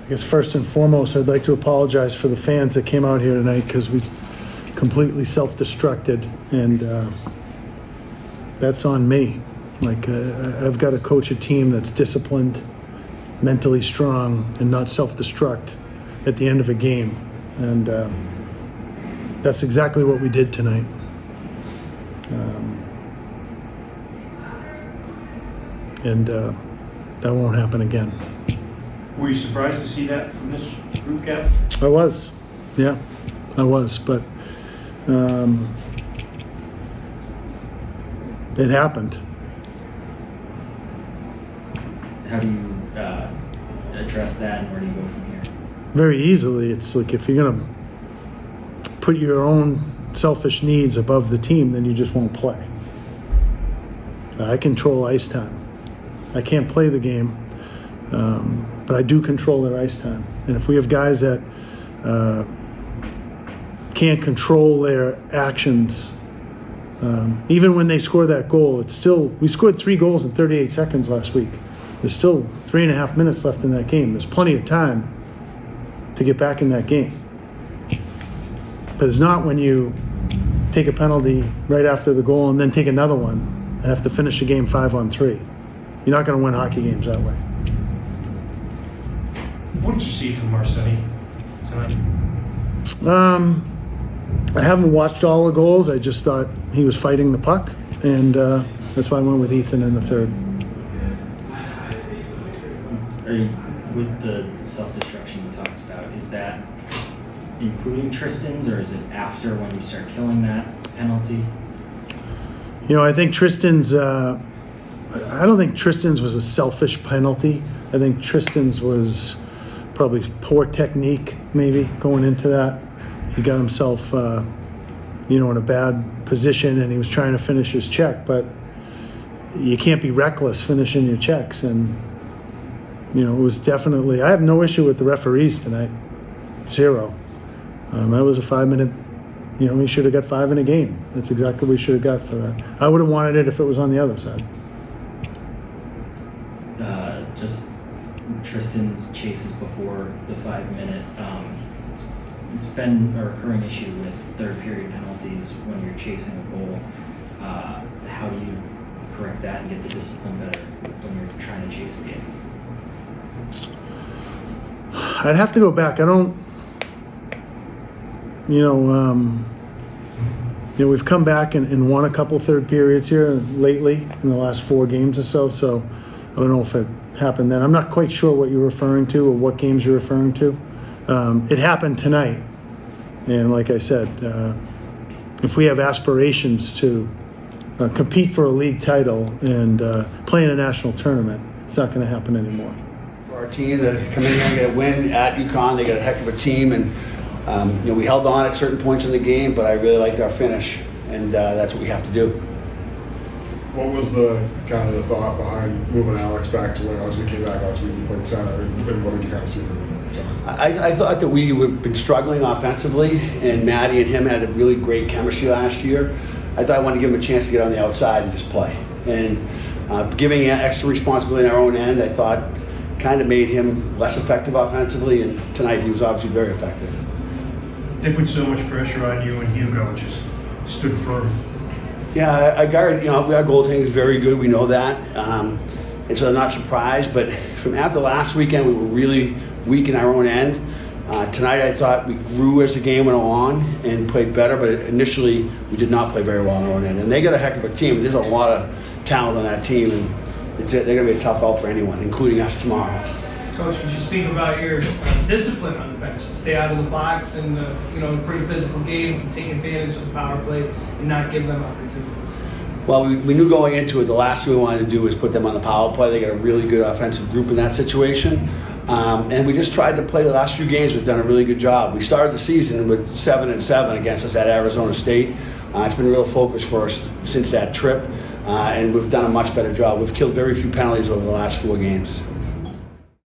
I guess first and foremost, I'd like to apologize for the fans that came out here tonight because we completely self-destructed, and that's on me. Like, I've got to coach a team that's disciplined, mentally strong, and not self-destruct at the end of a game. And that's exactly what we did tonight. That won't happen again. Were you surprised to see that from this group, Kev? I was, yeah, I was, but it happened. How do you address that, and where do you go from here? Very easily. It's like if you're going to put your own selfish needs above the team, then you just won't play. I control ice time. I can't play the game, but I do control their ice time. And if we have guys that can't control their actions, even when they score that goal, it's still, we scored 3 goals in 38 seconds last week. There's still 3.5 minutes left in that game. There's plenty of time to get back in that game. But it's not when you take a penalty right after the goal and then take another one and have to finish a game 5-on-3. You're not going to win hockey games that way. What did you see from Marseille tonight? I haven't watched all the goals. I just thought he was fighting the puck, and that's why I went with Ethan in the third. Are you, with the self-destruction you talked about, is that including Tristan's, or is it after when you start killing that penalty? You know, I think Tristan's, I don't think Tristan's was a selfish penalty. I think Tristan's was probably poor technique, maybe, going into that. He got himself, in a bad position, and he was trying to finish his check. But you can't be reckless finishing your checks. And, it was definitely, I have no issue with the referees tonight. 0. That was a 5-minute, he should have got 5 in a game. That's exactly what we should have got for that. I would have wanted it if it was on the other side. Just Tristan's chases before the 5-minute. It's been a recurring issue with third period penalties when you're chasing a goal. How do you correct that and get the discipline better when you're trying to chase a game? I'd have to go back. I don't, we've come back and won a couple third periods here lately in the last 4 games or so I don't know if it happened then. I'm not quite sure what you're referring to or what games you're referring to. It happened tonight. And like I said, if we have aspirations to compete for a league title and play in a national tournament, it's not going to happen anymore. For our team to come in here and get a win at UConn, they got a heck of a team, and we held on at certain points in the game, but I really liked our finish, and that's what we have to do. What was the kind of the thought behind moving Alex back to when he came back last week and played center, and what did you kind of see from him? I thought that we had been struggling offensively, and Maddie and him had a really great chemistry last year. I thought I wanted to give him a chance to get on the outside and just play. And giving extra responsibility on our own end, I thought kind of made him less effective offensively, and tonight he was obviously very effective. They put so much pressure on you, and Hugo just stood firm. Yeah, I guard, our goaltending is very good, we know that. And so I'm not surprised, but from after last weekend, we were really weak in our own end. Tonight I thought we grew as the game went along and played better, but initially we did not play very well on our own end. And they got a heck of a team. There's a lot of talent on that team, and they're going to be a tough out for anyone, including us tomorrow. Coach, could you speak about your discipline on the bench to stay out of the box and pretty physical games and take advantage of the power play and not give them opportunities? Well, we knew going into it, the last thing we wanted to do was put them on the power play. They got a really good offensive group in that situation. And we just tried to play the last few games. We've done a really good job. We started the season with 7-7 against us at Arizona State. It's been a real focus for us since that trip, and we've done a much better job. We've killed very few penalties over the last 4 games.